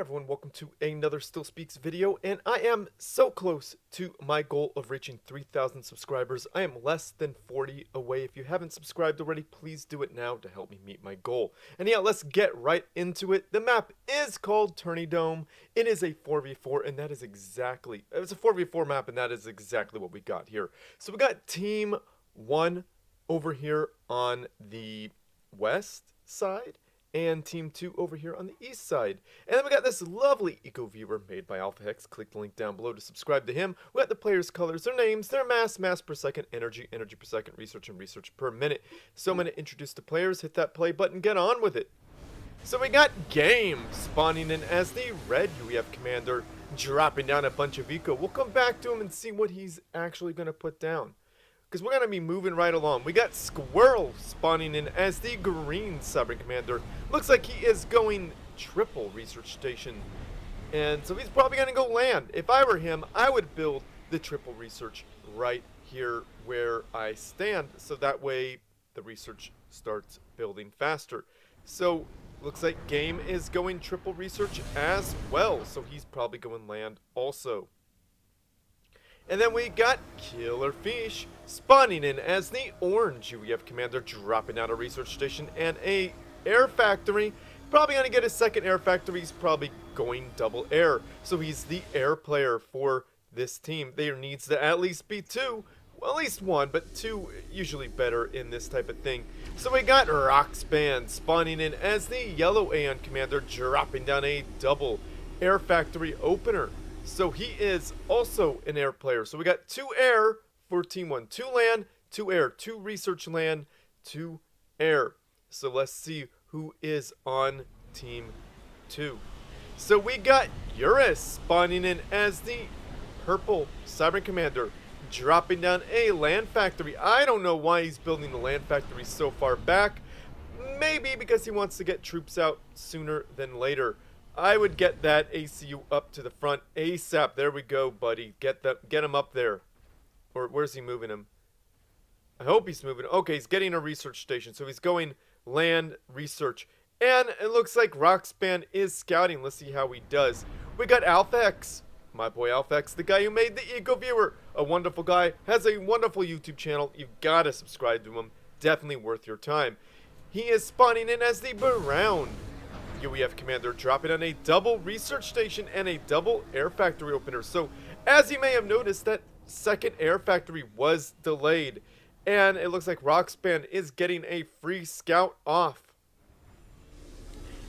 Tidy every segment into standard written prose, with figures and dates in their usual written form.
everyone, welcome to another Still Speaks video, and I am so close to my goal of reaching 3,000 subscribers. I am less than 40 away. If you haven't subscribed already, please do it now to help me meet my goal. And yeah, let's get right into it. The map is called Tourney Dome. It is a 4v4, and that is exactly, it's a 4v4 map, and that is exactly what we got here. So we got Team 1 over here on the west side, and Team 2 over here on the east side. And then we got this lovely eco viewer made by Alphahex. Click the link down below to subscribe to him. We got the players' colors, their names, their mass per second, energy per second, research, and research per minute. So I'm going to introduce the players, hit that play button, get on with it. So we got Game spawning in as the red UEF commander, dropping down a bunch of eco. We'll come back to him and see what he's actually going to put down, because we're going to be moving right along. We got Squirrel spawning in as the green sovereign commander. Looks like he is going triple research station, and so he's probably going to go land. If I were him, I would build the triple research right here where I stand, so that way the research starts building faster. So looks like Game is going triple research as well, so he's probably going land also. And then we got Killerfisch spawning in as the orange UEF commander, dropping out a research station and a air factory. Probably going to get a second air factory. He's probably going double air. So he's the air player for this team. There needs to at least be two. Well, at least one, but two usually better in this type of thing. So we got Roxban spawning in as the yellow Aeon commander, dropping down a double air factory opener. So he is also an air player. So we got 2 air for Team 1. 2 land, 2 air, 2 research land, 2 air. So let's see who is on Team 2. So we got Urus spawning in as the purple sovereign commander, dropping down a land factory. I don't know why he's building the land factory so far back. Maybe because he wants to get troops out sooner than later. I would get that ACU up to the front ASAP. There we go, buddy. Get him up there. Or where's he moving him? I hope he's moving. Okay, he's getting a research station. So he's going land research. And it looks like Roxban is scouting. Let's see how he does. We got Alphahex. My boy Alphahex, the guy who made the Eco Viewer. A wonderful guy. Has a wonderful YouTube channel. You've got to subscribe to him. Definitely worth your time. He is spawning in as the brown UEF commander, dropping on a double research station and a double air factory opener. So as you may have noticed, that second air factory was delayed, and it looks like Roxban is getting a free scout off.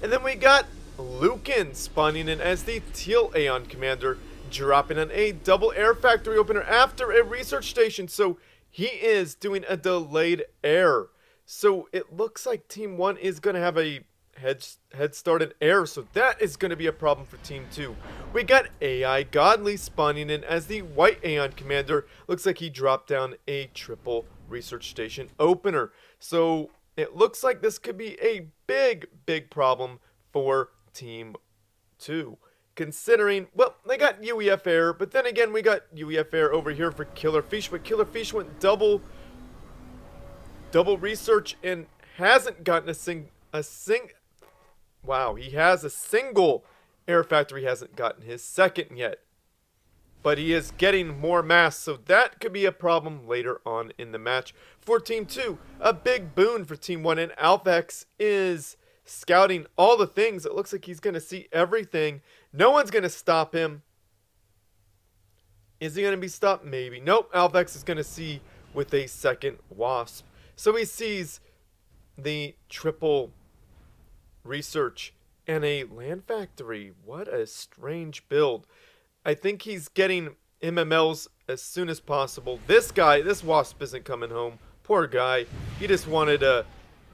And then we got Luken spawning in as the teal Aeon commander, dropping on a double air factory opener after a research station. So he is doing a delayed air. So it looks like Team 1 is going to have a head start in air, so that is going to be a problem for Team 2. We got AI Godly spawning in as the white Aeon commander. Looks like he dropped down a triple research station opener. So it looks like this could be a big problem for Team 2. Considering, well, they got UEF air, but then again, we got UEF air over here for Killerfisch, but Killerfisch went double research and hasn't gotten Wow, he has a single air factory. He hasn't gotten his second yet. But he is getting more mass, so that could be a problem later on in the match. For Team 2, a big boon for Team 1, and Alphahex is scouting all the things. It looks like he's going to see everything. No one's going to stop him. Is he going to be stopped? Maybe. Nope, Alphahex is going to see with a second wasp. So he sees the triple research and a land factory. What a strange build. I think he's getting MMLs as soon as possible. This guy, this wasp isn't coming home. Poor guy. He just wanted to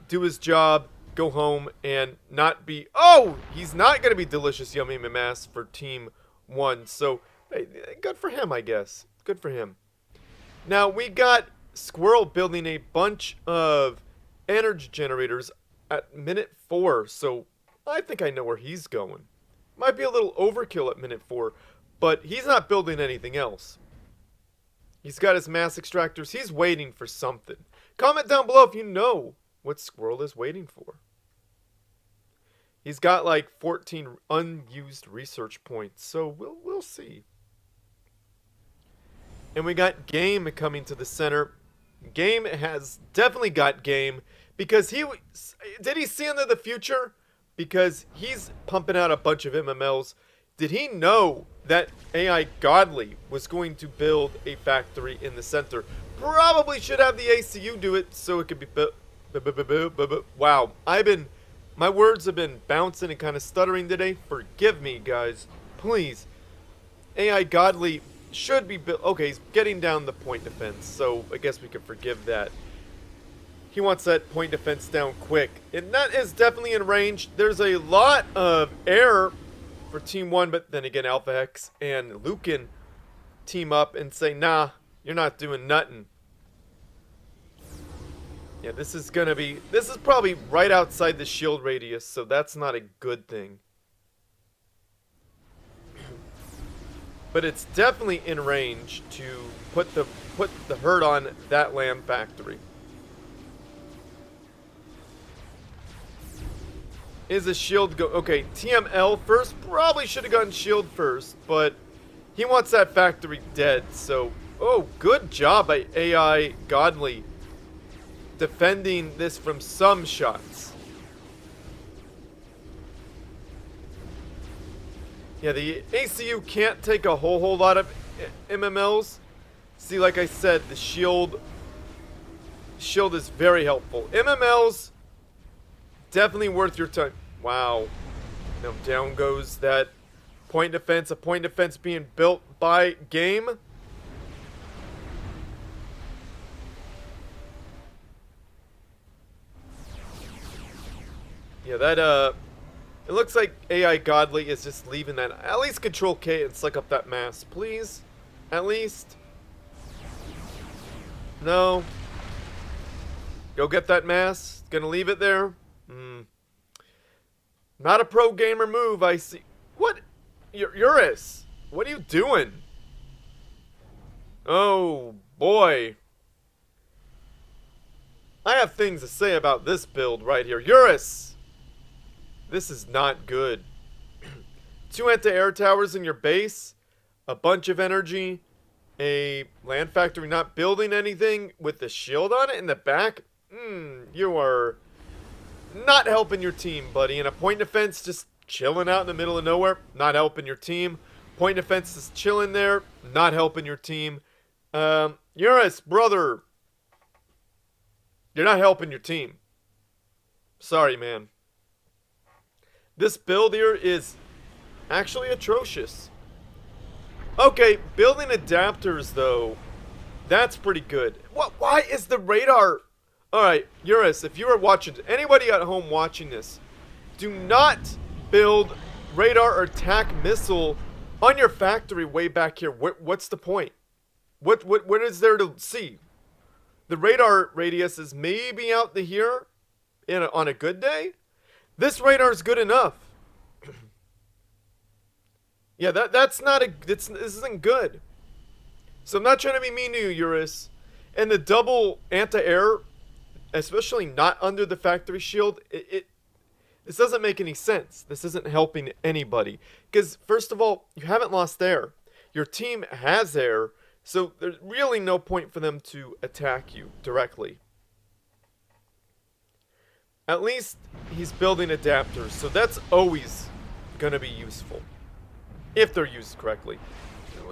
do his job, go home, and not be... Oh! He's not going to be delicious yummy mass for Team 1. So, good for him, I guess. Good for him. Now, we got Squirrel building a bunch of energy generators at minute 4, so I think I know where he's going. Might be a little overkill at minute 4, but he's not building anything else. He's got his mass extractors. He's waiting for something. Comment down below if you know what Squirrel is waiting for. He's got like 14 unused research points, so we'll see. And we got Game coming to the center. Game has definitely got game because did he see into the future? Because he's pumping out a bunch of MMLs. Did he know that AI Godly was going to build a factory in the center? Probably should have the ACU do it so it could be built. Wow, my words have been bouncing and kind of stuttering today. Forgive me, guys. Please. AI Godly should be built. Okay, he's getting down the point defense, so I guess we can forgive that. He wants that point defense down quick, and that is definitely in range. There's a lot of air for Team 1, but then again, Alphahex and Luken team up and say, nah, you're not doing nothing. Yeah, this is probably right outside the shield radius, so that's not a good thing. But it's definitely in range to put the hurt on that lamb factory. Is a shield go? Okay, TML first. Probably should have gotten shield first, but he wants that factory dead. So, oh, good job by AI Godly defending this from some shots. Yeah, the ACU can't take a whole lot of MMLs. See, like I said, the shield is very helpful. MMLs, definitely worth your time. Wow. Now down goes that point defense. A point defense being built by Game. Yeah, that, it looks like AI Godly is just leaving that. At least Control K and suck up that mass, please. At least. No. Go get that mass. Gonna leave it there. Not a pro gamer move, I see. What? Urus, what are you doing? Oh, boy. I have things to say about this build right here. Urus! This is not good. 2 anti-air towers in your base, a bunch of energy, a land factory not building anything with the shield on it in the back. You are not helping your team, buddy. And a point defense just chilling out in the middle of nowhere, not helping your team. Point defense is chilling there, not helping your team. Urus, brother, you're not helping your team. Sorry, man. This build here is actually atrocious. Okay, building adapters, though, that's pretty good. What? Why is the radar... Alright, Urus, if you are watching, anybody at home watching this, do not build radar or attack missile on your factory way back here. What's the point? What is there to see? The radar radius is maybe out to here on a good day. This radar is good enough. Yeah, that's not a... This isn't good. So I'm not trying to be mean to you, Urus. And the double anti-air, especially not under the factory shield, this doesn't make any sense. This isn't helping anybody. Because, first of all, you haven't lost air. Your team has air, so there's really no point for them to attack you directly. At least he's building adapters, so that's always going to be useful. If they're used correctly.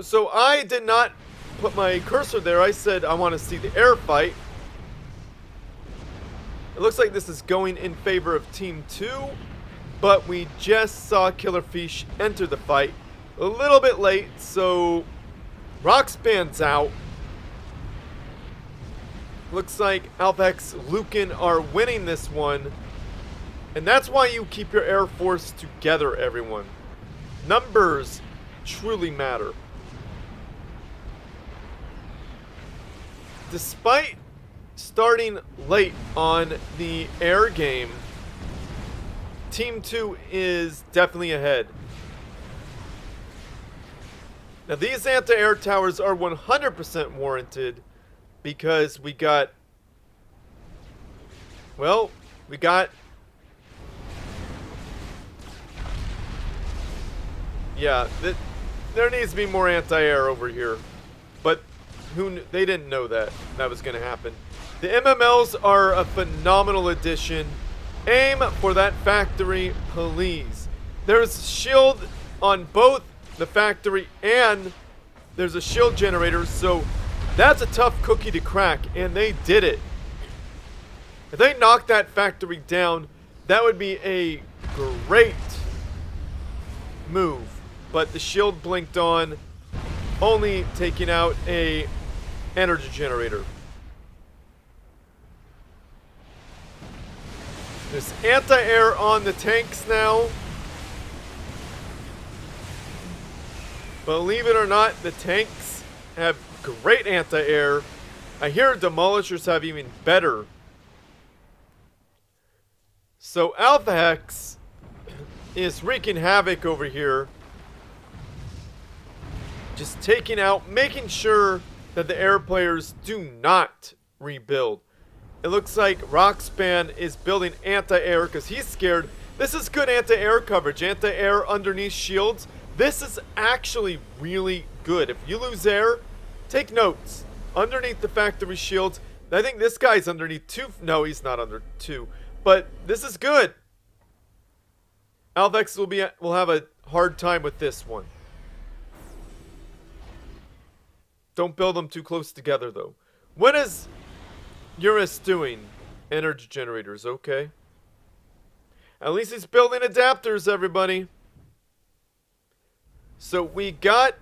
So I did not put my cursor there. I said I want to see the air fight. It looks like this is going in favor of Team 2, but we just saw Killerfisch enter the fight a little bit late, so Roxban's out. Looks like Alphahex, Luken are winning this one, and that's why you keep your Air Force together, everyone. Numbers truly matter. Despite starting late on the air game, Team 2 is definitely ahead. Now these anti-air towers are 100% warranted because we got Yeah, there needs to be more anti-air over here. But they didn't know that was going to happen. The MMLs are a phenomenal addition. Aim for that factory, please. There's a shield on both the factory and there's a shield generator, so that's a tough cookie to crack, and they did it. If they knock that factory down, that would be a great move. But the shield blinked on, only taking out a energy generator. There's anti-air on the tanks now. Believe it or not, the tanks have great anti-air. I hear demolishers have even better. So Alphahex is wreaking havoc over here. Just taking out, making sure that the air players do not rebuild. It looks like Roxban is building anti-air because he's scared. This is good anti-air coverage. Anti-air underneath shields. This is actually really good. If you lose air, take notes. Underneath the factory shields. I think this guy's underneath 2. No, he's not under 2. But this is good. Alphahex will have a hard time with this one. Don't build them too close together, though. What is Urus doing? Energy generators, okay. At least he's building adapters, everybody. So we got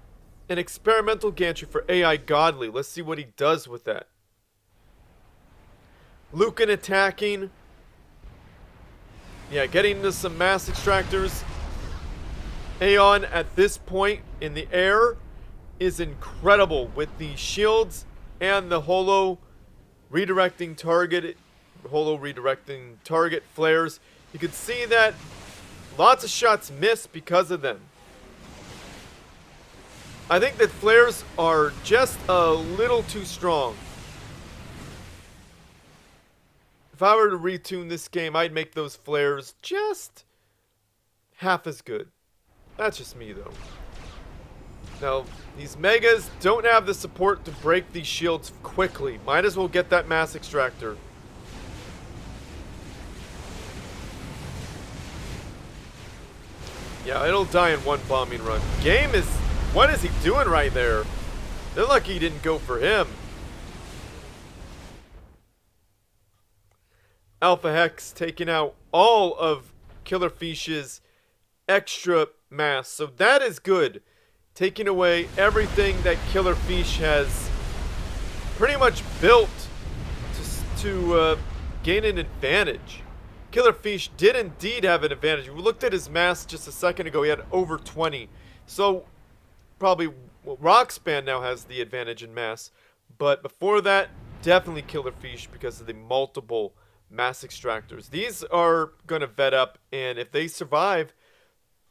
an experimental gantry for AI Godly. Let's see what he does with that. Luken attacking. Yeah, getting into some mass extractors. Aeon at this point in the air is incredible with the shields and the holo redirecting target flares. You can see that lots of shots miss because of them. I think that flares are just a little too strong. If I were to retune this game, I'd make those flares just half as good. That's just me, though. Now, these megas don't have the support to break these shields quickly. Might as well get that mass extractor. Yeah, it'll die in one bombing run. Game is... What is he doing right there? They're lucky he didn't go for him. Alphahex taking out all of Killerfish's extra mass. So that is good. Taking away everything that Killerfish has pretty much built to gain an advantage. Killerfish did indeed have an advantage. We looked at his mass just a second ago. He had over 20. So probably Roxban now has the advantage in mass. But before that, definitely Killerfish because of the multiple mass extractors. These are going to vet up, and if they survive,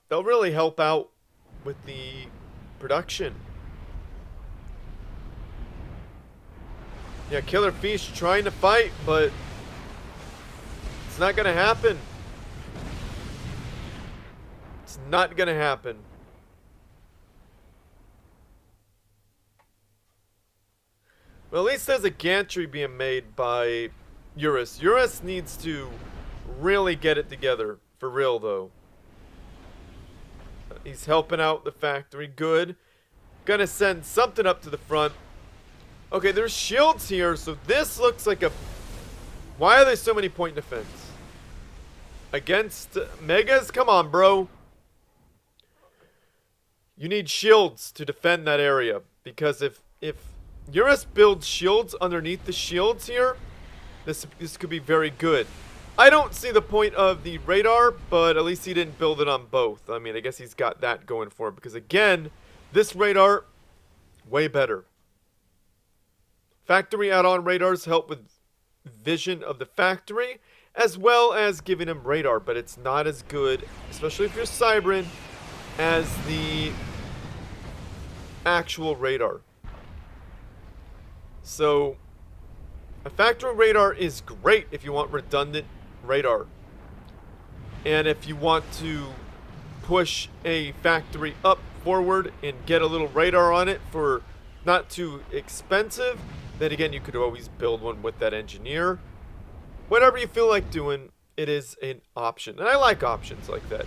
they'll really help out with the production. Yeah, Killerfish trying to fight, but it's not going to happen. It's not going to happen. Well, at least there's a gantry being made by Urus. Urus needs to really get it together. For real, though. He's helping out the factory. Good. Gonna send something up to the front. Okay, there's shields here, so this looks like a... Why are there so many point defense? Against megas? Come on, bro. You need shields to defend that area. Because if Urus builds shields underneath the shields here, this could be very good. I don't see the point of the radar, but at least he didn't build it on both. I mean, I guess he's got that going for him. Because again, this radar, way better. Factory add-on radars help with vision of the factory, as well as giving him radar. But it's not as good, especially if you're Cybran, as the actual radar. So a factory radar is great if you want redundant radar. And if you want to push a factory up forward and get a little radar on it for not too expensive, then again, you could always build one with that engineer. Whatever you feel like doing, it is an option. And I like options like that.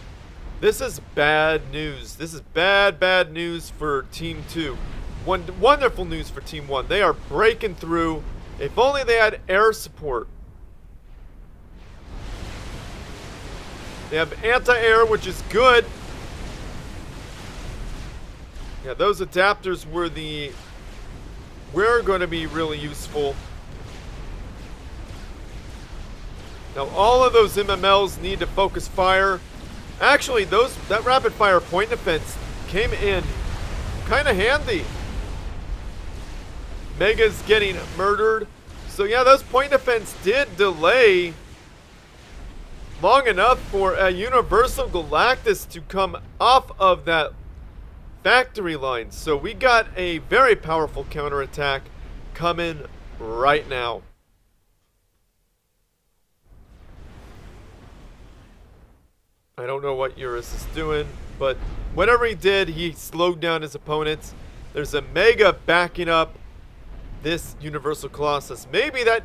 This is bad news. This is bad news for Team 2. Wonderful news for Team 1. They are breaking through. If only they had air support. They have anti-air, which is good. Yeah, those adapters were going to be really useful. Now, all of those MMLs need to focus fire. Actually, that rapid fire point defense came in kind of handy. Mega's getting murdered. So yeah, those point defense did delay long enough for a Universal Galactus to come off of that factory line. So we got a very powerful counterattack coming right now. I don't know what Urus is doing, but whatever he did, he slowed down his opponents. There's a Mega backing up this Universal Colossus. Maybe that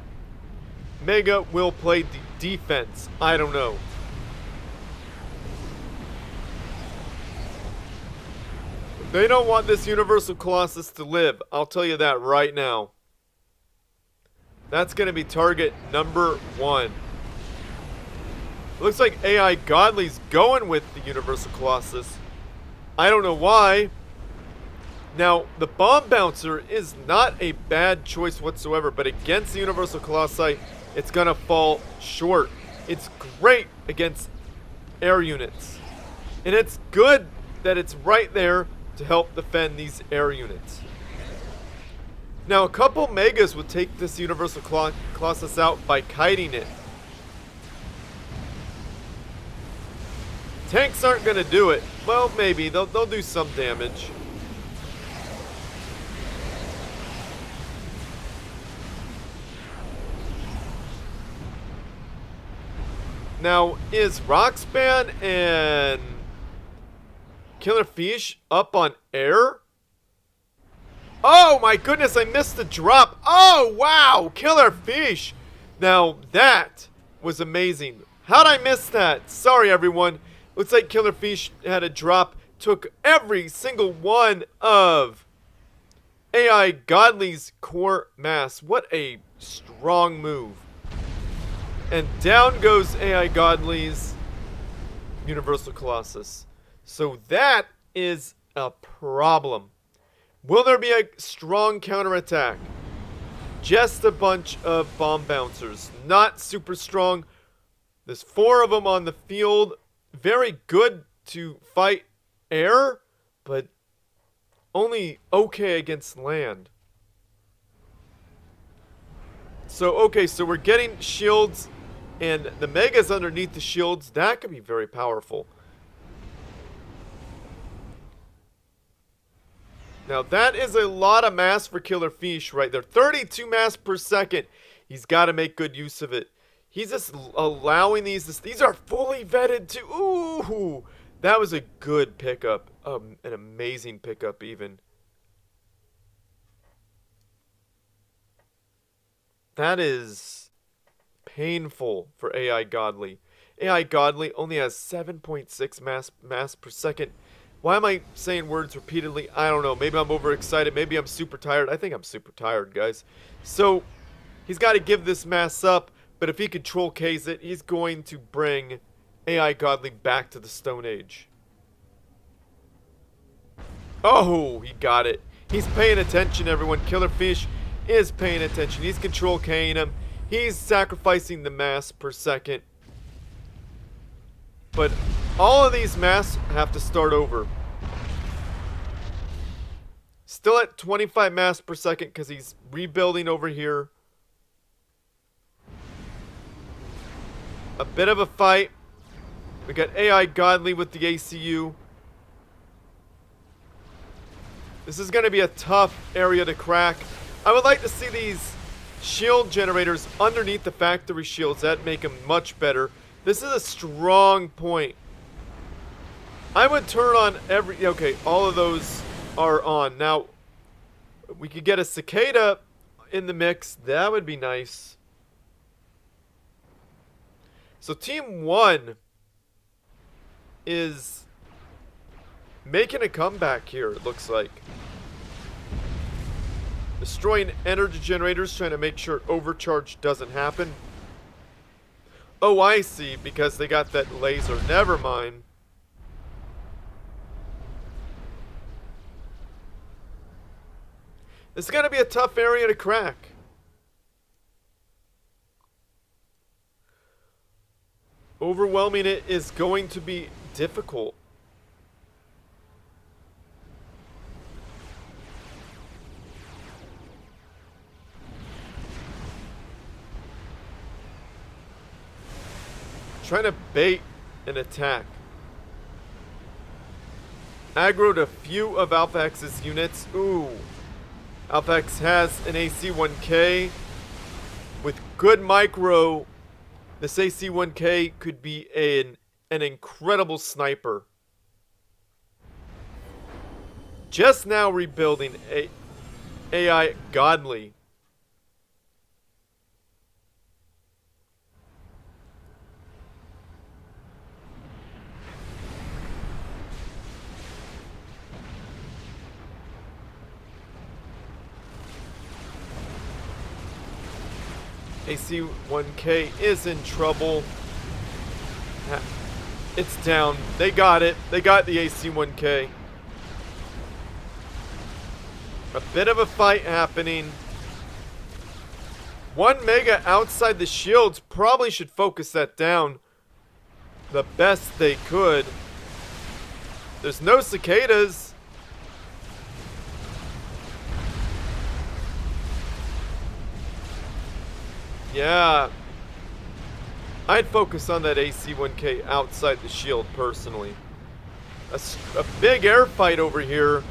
Mega will play defense. I don't know. They don't want this Universal Colossus to live. I'll tell you that right now. That's going to be target number 1. Looks like AI Godly's going with the Universal Colossus. I don't know why. Now, the Bomb Bouncer is not a bad choice whatsoever, but against the Universal Colossi, it's going to fall short. It's great against air units. And it's good that it's right there to help defend these air units. Now, a couple Megas would take this Universal Colossus out by kiting it. Tanks aren't going to do it. Well, maybe. They'll do some damage. Now, is Roxban and Killerfisch up on air? Oh my goodness, I missed the drop. Oh, wow, Killerfisch. Now, that was amazing. How'd I miss that? Sorry, everyone. Looks like Killerfisch had a drop. Took every single one of AI Godly's core mass. What a strong move. And down goes AI Godly's Universal Colossus. So that is a problem. Will there be a strong counterattack? Just a bunch of bomb bouncers. Not super strong. There's 4 of them on the field. Very good to fight air, but only okay against land. So, okay, so we're getting shields, and the Megas underneath the shields. That could be very powerful. Now, that is a lot of mass for Killerfisch right there. 32 mass per second. He's got to make good use of it. He's just allowing these. These are fully vetted too. Ooh, that was a good pickup. An amazing pickup even. That is painful for AI Godly. AI Godly only has 7.6 mass per second. Why am I saying words repeatedly? I don't know. Maybe I'm overexcited. Maybe I'm super tired. I think I'm super tired, guys. So, he's got to give this mass up. But if he Control K's it, he's going to bring AI Godly back to the Stone Age. Oh, he got it. He's paying attention, everyone. Killerfisch is paying attention. He's Control K'ing him. He's sacrificing the mass per second. But all of these mass have to start over. Still at 25 mass per second because he's rebuilding over here. A bit of a fight. We got AI Godly with the ACU. This is going to be a tough area to crack. I would like to see these shield generators underneath the factory shields. That'd make them much better. This is a strong point. I would turn on every... Okay, all of those are on. Now, we could get a cicada in the mix. That would be nice. So Team 1 is making a comeback here, it looks like. Destroying energy generators, trying to make sure overcharge doesn't happen. Oh, I see, because they got that laser. Never mind. This is going to be a tough area to crack. Overwhelming it is going to be difficult. Trying to bait an attack. Aggroed a few of Alphahex's units. Ooh. Alphahex has an AC-1K. With good micro, this AC-1K could be an incredible sniper. Just now rebuilding AI Godly. AC-1K is in trouble. It's down. They got it. They got the AC-1K. A bit of a fight happening. 1 mega outside the shields. Probably should focus that down the best they could. There's no cicadas. Yeah. I'd focus on that AC-1K outside the shield, personally. A big air fight over here.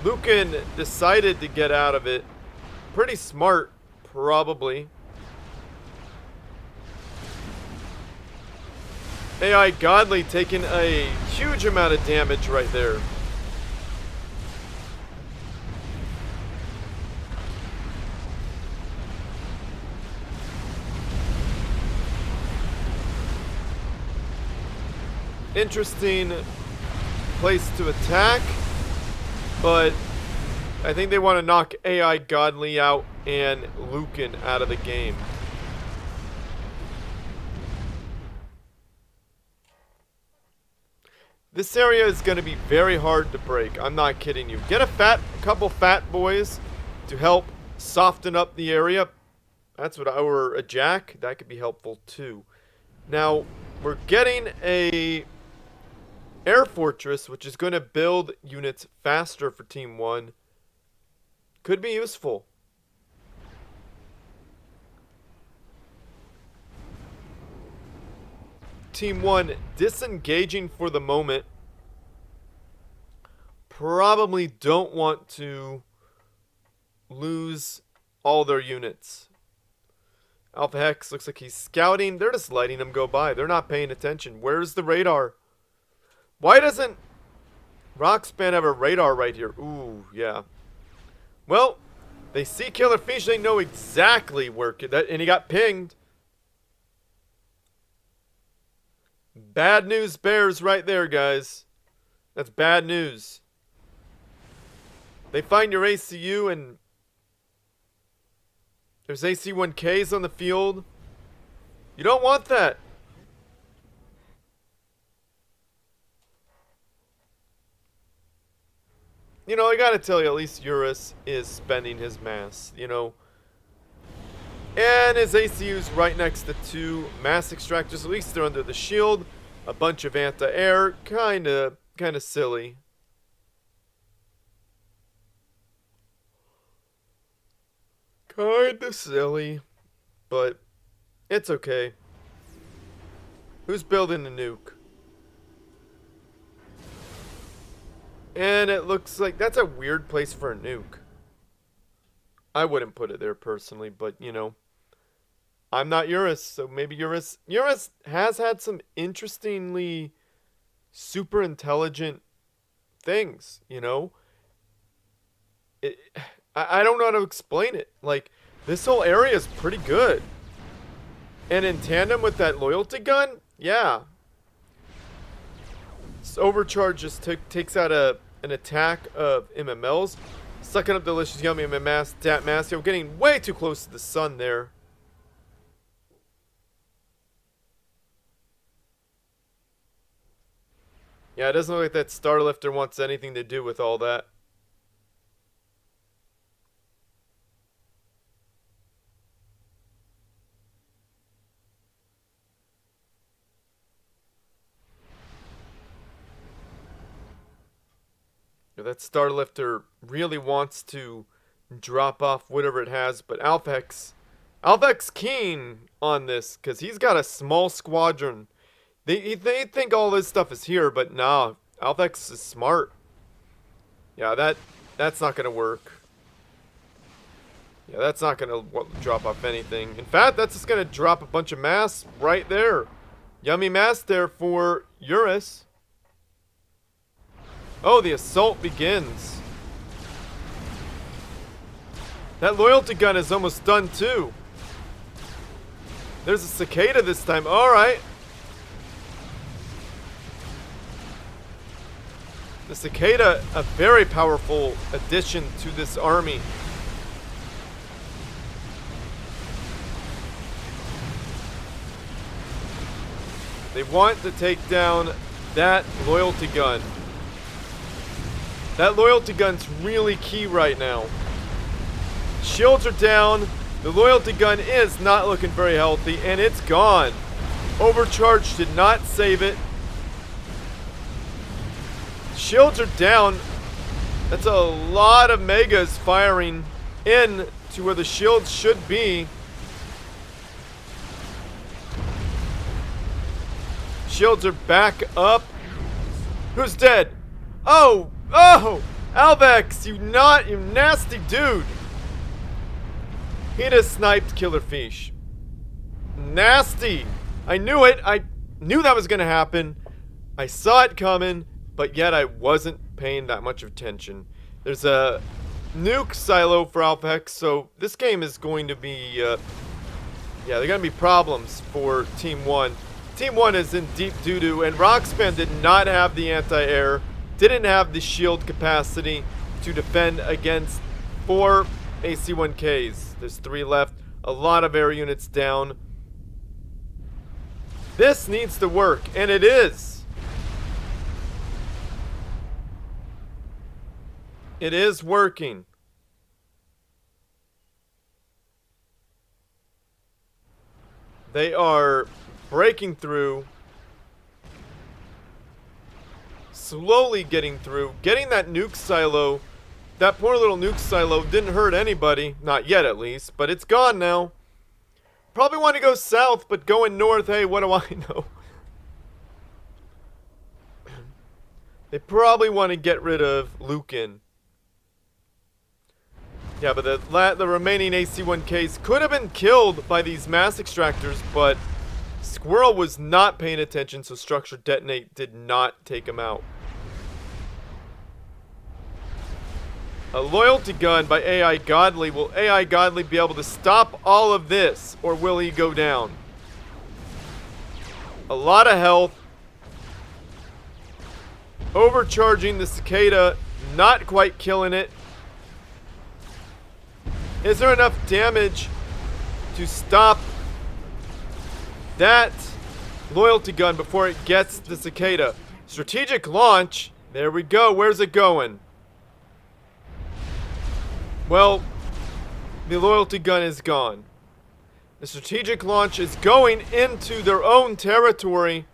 Luken decided to get out of it. Pretty smart, probably. AI Godly taking a huge amount of damage right there. Interesting place to attack, but I think they want to knock AI Godly out and Luken out of the game. This area is going to be very hard to break. I'm not kidding you. Get a couple fat boys to help soften up the area. That's what or a jack. That could be helpful too. Now, we're getting a air fortress, which is going to build units faster for Team 1. Could be useful. Team 1 disengaging for the moment. Probably don't want to lose all their units. Alphahex looks like he's scouting. They're just letting him go by. They're not paying attention. Where's the radar? Why doesn't Roxban have a radar right here? Ooh, yeah. Well, they see Killerfisch. They know exactly where... And he got pinged. Bad news bears right there, guys. That's bad news. They find your ACU and... There's AC-1Ks on the field. You don't want that. You know, I gotta tell you, at least Urus is spending his mass, you know. And his ACU's right next to 2 mass extractors. At least they're under the shield. A bunch of anti-air. Kinda silly. Kinda silly. But it's okay. Who's building the nuke? And it looks like that's a weird place for a nuke. I wouldn't put it there personally, but you know. I'm not Urus, so maybe Urus has had some interestingly super intelligent things, you know? It, I don't know how to explain it. Like, this whole area is pretty good. And in tandem with that loyalty gun, yeah. This overcharge just takes out an attack of MMLs. Sucking up delicious, yummy, dat mass. Yo, getting way too close to the sun there. Yeah, it doesn't look like that Starlifter wants anything to do with all that. That Starlifter really wants to drop off whatever it has, but Alphahex keen on this because he's got a small squadron. They think all this stuff is here, but nah, Alphahex is smart. Yeah, that's not gonna work. Yeah, that's not gonna drop off anything. In fact, that's just gonna drop a bunch of mass right there. Yummy mass there for Urus. Oh, the assault begins. That loyalty gun is almost done too. There's a cicada this time. Alright. The cicada, a very powerful addition to this army. They want to take down that loyalty gun. That loyalty gun's really key right now. Shields are down. The loyalty gun is not looking very healthy, and it's gone. Overcharge did not save it. Shields are down. That's a lot of megas firing in to where the shields should be. Shields are back up. Who's dead? Oh! Oh! Alphahex, you nasty dude! He just sniped Killerfisch. Nasty! I knew it! I knew that was gonna happen. I saw it coming, but yet I wasn't paying that much attention. There's a nuke silo for Alphahex, so this game is going to be, yeah, there are gonna be problems for Team 1. Team 1 is in deep doo-doo, and Roxban did not have the anti-air. Didn't have the shield capacity to defend against 4 AC-1Ks. There's 3 left. A lot of air units down. This needs to work, and it is. It is working. They are breaking through. Slowly getting through. Getting that nuke silo. That poor little nuke silo didn't hurt anybody. Not yet, at least. But it's gone now. Probably want to go south, but going north, hey, what do I know? They probably want to get rid of Luken. Yeah, but the remaining AC-1Ks could have been killed by these mass extractors, but Squirrel was not paying attention, so Structure Detonate did not take him out. A loyalty gun by AI Godly. Will AI Godly be able to stop all of this, or will he go down? A lot of health. Overcharging the cicada, not quite killing it. Is there enough damage to stop that loyalty gun before it gets the cicada? Strategic launch. There we go. Where's it going? Well, the loyalty gun is gone. The strategic launch is going into their own territory.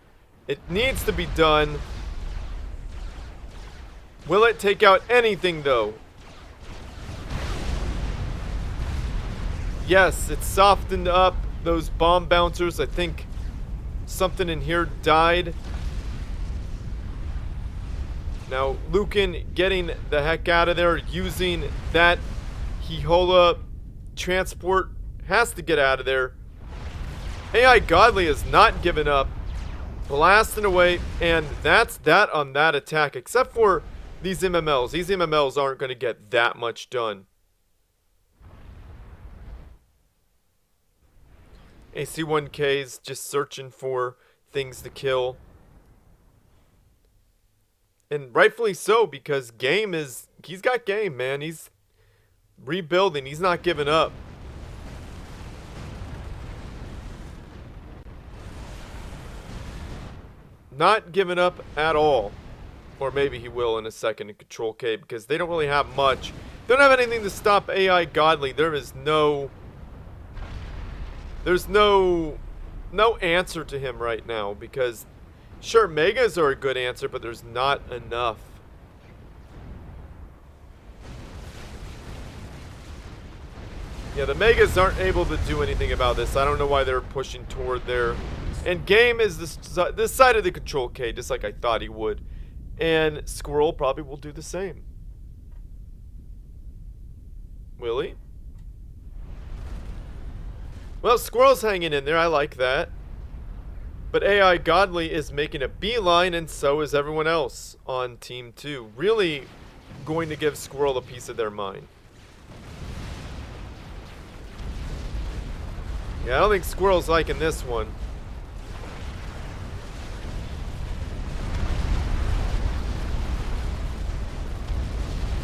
It needs to be done. Will it take out anything, though? Yes, it softened up those bomb bouncers. I think something in here died. Now, Luken getting the heck out of there, using that Hihola transport, has to get out of there. AI Godly is not giving up. Blasting away, and that's that on that attack, except for these MMLs. These MMLs aren't going to get that much done. AC1K's just searching for things to kill. And rightfully so, because game is... He's got game, man. He's rebuilding. He's not giving up. Not giving up at all. Or maybe he will in a second in Control K, because they don't really have much. They don't have anything to stop AI Godly. There is no... There's no answer to him right now, because sure, Megas are a good answer, but there's not enough. Yeah, the Megas aren't able to do anything about this. I don't know why they're pushing toward there. And Game is this side of the Control K, just like I thought he would. And Squirrel probably will do the same. Will he? Well, Squirrel's hanging in there. I like that. But AI Godly is making a beeline, and so is everyone else on Team 2. Really going to give Squirrel a piece of their mind. Yeah, I don't think Squirrel's liking this one.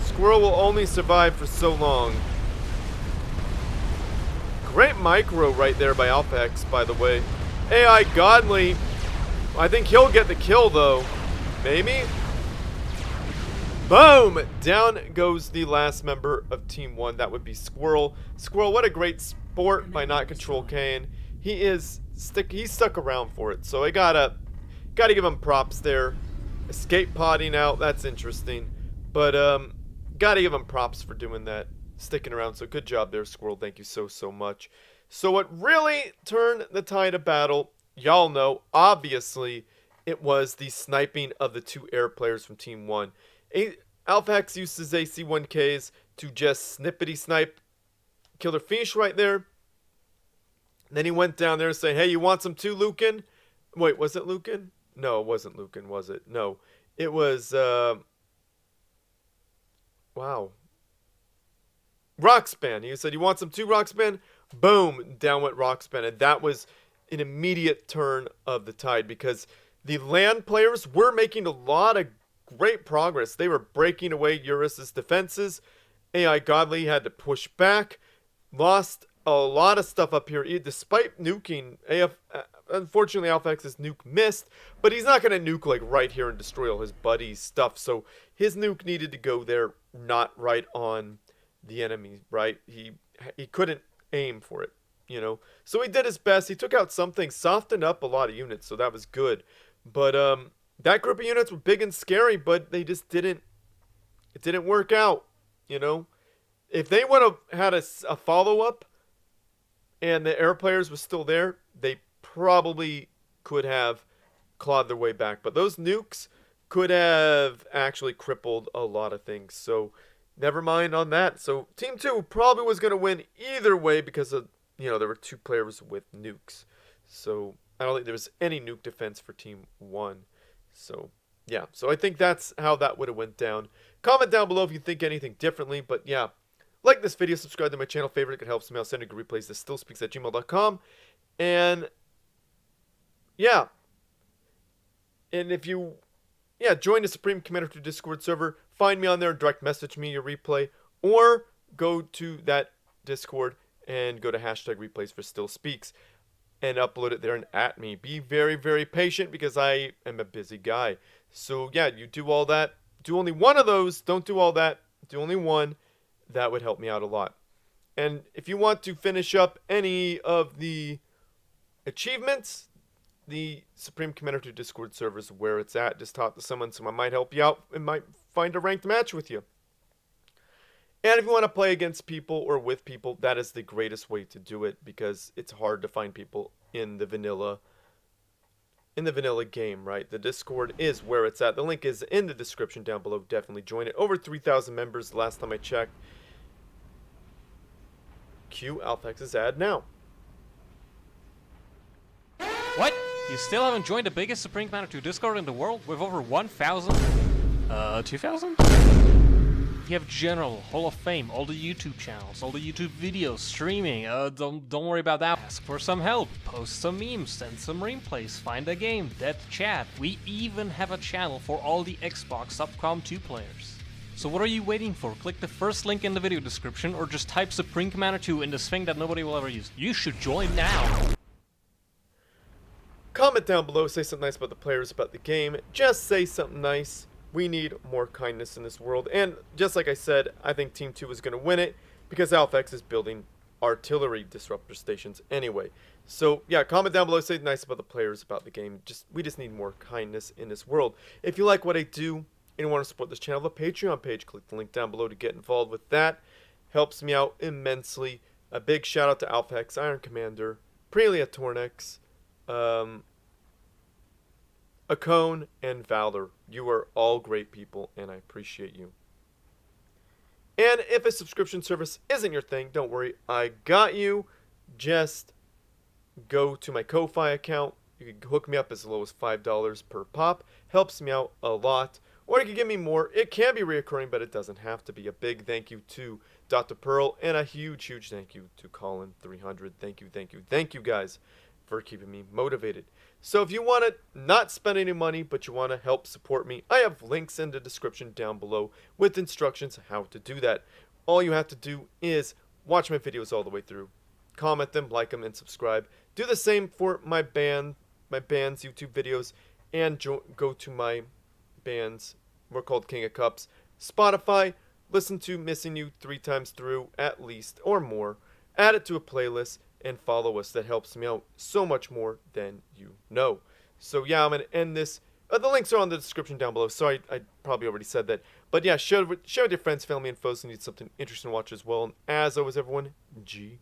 Squirrel will only survive for so long. Great micro right there by Alphahex, by the way. AI Godly, I think he'll get the kill, though. Maybe? Boom! Down goes the last member of Team 1. That would be Squirrel. Squirrel, what a great sport by not Control K-ing. He's stuck around for it, so I gotta give him props there. Escape potting out, that's interesting. But, gotta give him props for doing that. Sticking around, so good job there, Squirrel. Thank you so much. So what really turned the tide of battle, y'all know, obviously, it was the sniping of the two air players from Team 1. Alphahex used his AC1Ks to just snippety snipe Killerfisch right there. Then he went down there saying, hey, you want some too, Luken? Wait, was it Luken? No, it wasn't Luken, was it? No. It was, wow. Roxban. He said, you want some too, Roxban? Boom, down went Roxban. And that was an immediate turn of the tide, because the land players were making a lot of great progress. They were breaking away Urus's defenses. AI Godly had to push back. Lost a lot of stuff up here. Despite nuking, unfortunately Alphahex's nuke missed, but he's not going to nuke like right here and destroy all his buddies' stuff. So his nuke needed to go there, not right on the enemy, right? He couldn't aim for it, you know. So he did his best. He took out something, softened up a lot of units, so that was good. But that group of units were big and scary, but they just didn't. It didn't work out, you know. If they would have had a follow-up and the air players were still there, they probably could have clawed their way back. But those nukes could have actually crippled a lot of things. So never mind on that. So Team 2 probably was going to win either way because of, you know, there were two players with nukes. So I don't think there was any nuke defense for Team 1. So yeah, so I think that's how that would have went down. Comment down below if you think anything differently. But yeah, like this video, subscribe to my channel, favorite, it could help me out, send a good replays to stillspeaks@gmail.com. And yeah, and if you join the Supreme Commander to Discord server, find me on there, direct message me your replay, or go to that Discord and go to #replays for stillspeaks and upload it there and at me. Be very, very patient because I am a busy guy. So yeah, you do all that. Do only one of those. Don't do all that. Do only one. That would help me out a lot. And if you want to finish up any of the achievements, the Supreme Commander to Discord server is where it's at. Just talk to someone might help you out and might find a ranked match with you. And if you want to play against people or with people, that is the greatest way to do it, because it's hard to find people in the vanilla game, right? The Discord is where it's at. The link is in the description down below. Definitely join it. Over 3,000 members the last time I checked. Cue Alphahex's ad now. What? You still haven't joined the biggest Supreme Commander 2 Discord in the world with over 1,000? 2,000? You have General, Hall of Fame, all the YouTube channels, all the YouTube videos, streaming. Don't worry about that. Ask for some help, post some memes, send some replays, find a game, dead chat. We even have a channel for all the Xbox Subcom 2 players. So what are you waiting for? Click the first link in the video description or just type Supreme Commander 2 in this thing that nobody will ever use. You should join now. Comment down below, say something nice about the players, about the game. Just say something nice. We need more kindness in this world. And just like I said, I think Team 2 is going to win it because Alphahex is building artillery disruptor stations anyway. So yeah, comment down below, say nice about the players, about the game. We just need more kindness in this world. If you like what I do and you want to support this channel, the Patreon page, click the link down below to get involved with that. Helps me out immensely. A big shout out to Alphahex, Iron Commander, Prelia Tornex, Akone, and Valor. You are all great people, and I appreciate you. And if a subscription service isn't your thing, don't worry, I got you. Just go to my Ko-Fi account. You can hook me up as low as $5 per pop. Helps me out a lot. Or you can give me more. It can be reoccurring, but it doesn't have to be. A big thank you to Dr. Pearl, and a huge, huge thank you to Colin300. Thank you guys for keeping me motivated. So if you want to not spend any money, but you want to help support me, I have links in the description down below with instructions how to do that. All you have to do is watch my videos all the way through, comment them, like them, and subscribe. Do the same for my band's YouTube videos, and go to my bands. We're called King of Cups. Spotify, listen to Missing You 3 times through at least or more. Add it to a playlist and follow us. That helps me out so much more than you know. So yeah, I'm going to end this. The links are on the description down below. Sorry, I probably already said that. But yeah, share with your friends, family, and foes who need something interesting to watch as well. And as always, everyone, GG.